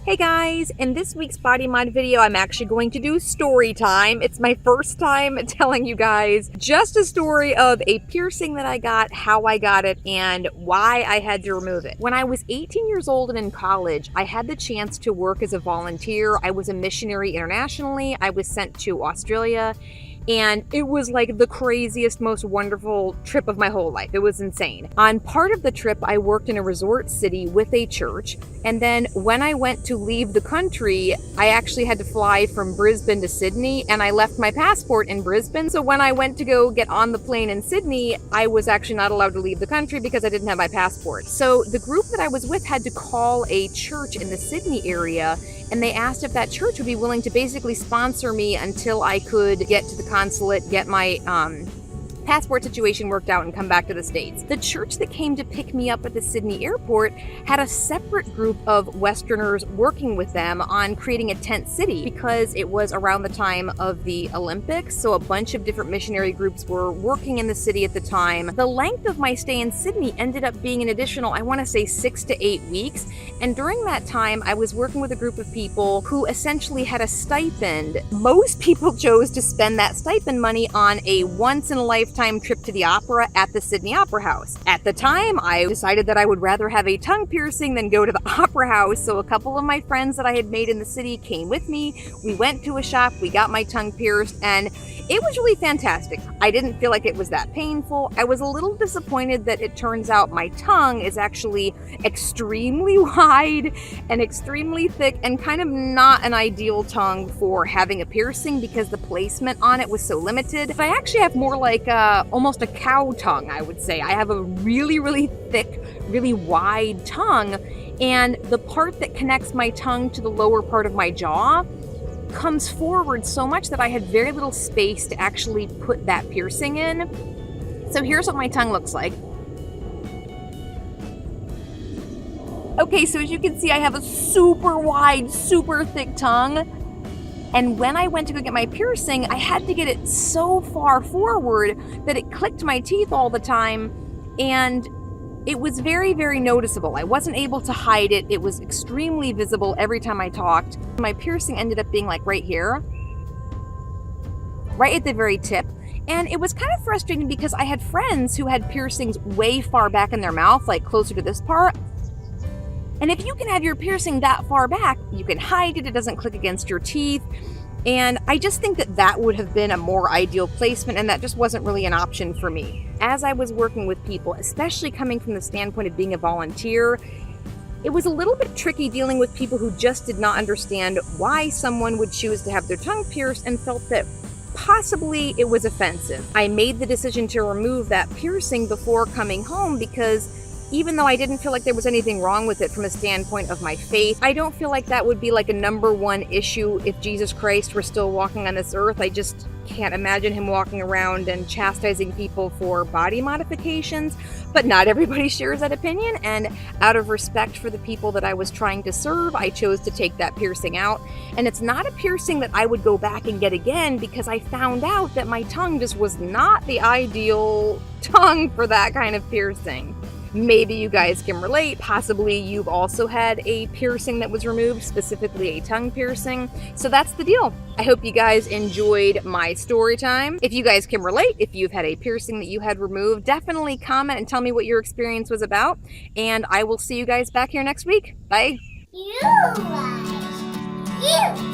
Hey guys, in this week's body mod video, I'm actually going to do story time. It's my first time telling you guys just a story of a piercing that I got, how I got it, and why I had to remove it. When I was 18 years old and in college, I had the chance to work as a volunteer. I was a missionary internationally. I was sent to Australia. And it was like the craziest, most wonderful trip of my whole life. It was insane. On part of the trip, I worked in a resort city with a church. And then when I went to leave the country, I actually had to fly from Brisbane to Sydney, and I left my passport in Brisbane. So when I went to go get on the plane in Sydney, I was actually not allowed to leave the country because I didn't have my passport. So the group that I was with had to call a church in the Sydney area, and they asked if that church would be willing to basically sponsor me until I could get to the consulate, get my passport situation worked out, and come back to the States. The church that came to pick me up at the Sydney airport had a separate group of Westerners working with them on creating a tent city because it was around the time of the Olympics, so a bunch of different missionary groups were working in the city at the time. The length of my stay in Sydney ended up being an additional, I want to say 6 to 8 weeks, and during that time I was working with a group of people who essentially had a stipend. Most people chose to spend that stipend money on a once-in-a-lifetime trip to the opera at the Sydney Opera House. At the time, I decided that I would rather have a tongue piercing than go to the opera house, so a couple of my friends that I had made in the city came with me. We went to a shop, we got my tongue pierced, and it was really fantastic. I didn't feel like it was that painful. I was a little disappointed that it turns out my tongue is actually extremely wide and extremely thick and kind of not an ideal tongue for having a piercing because the placement on it was so limited. But I actually have more like almost a cow tongue, I would say. I have a really, really thick, really wide tongue, and the part that connects my tongue to the lower part of my jaw comes forward so much that I had very little space to actually put that piercing in. So here's what my tongue looks like. Okay, so as you can see, I have a super wide, super thick tongue. And when I went to go get my piercing, I had to get it so far forward that it clicked my teeth all the time. And it was very, very noticeable. I wasn't able to hide it. It was extremely visible every time I talked. My piercing ended up being like right here, right at the very tip. And it was kind of frustrating because I had friends who had piercings way far back in their mouth, like closer to this part. And if you can have your piercing that far back, you can hide it, it doesn't click against your teeth. And I just think that that would have been a more ideal placement, and that just wasn't really an option for me. As I was working with people, especially coming from the standpoint of being a volunteer, it was a little bit tricky dealing with people who just did not understand why someone would choose to have their tongue pierced and felt that possibly it was offensive. I made the decision to remove that piercing before coming home because even though I didn't feel like there was anything wrong with it from a standpoint of my faith, I don't feel like that would be like a number one issue if Jesus Christ were still walking on this earth. I just can't imagine him walking around and chastising people for body modifications, but not everybody shares that opinion, and out of respect for the people that I was trying to serve, I chose to take that piercing out. And it's not a piercing that I would go back and get again because I found out that my tongue just was not the ideal tongue for that kind of piercing. Maybe you guys can relate. Possibly you've also had a piercing that was removed, specifically a tongue piercing. So that's the deal. I hope you guys enjoyed my story time. If you guys can relate, if you've had a piercing that you had removed, definitely comment and tell me what your experience was about. And I will see you guys back here next week. Bye. You guys.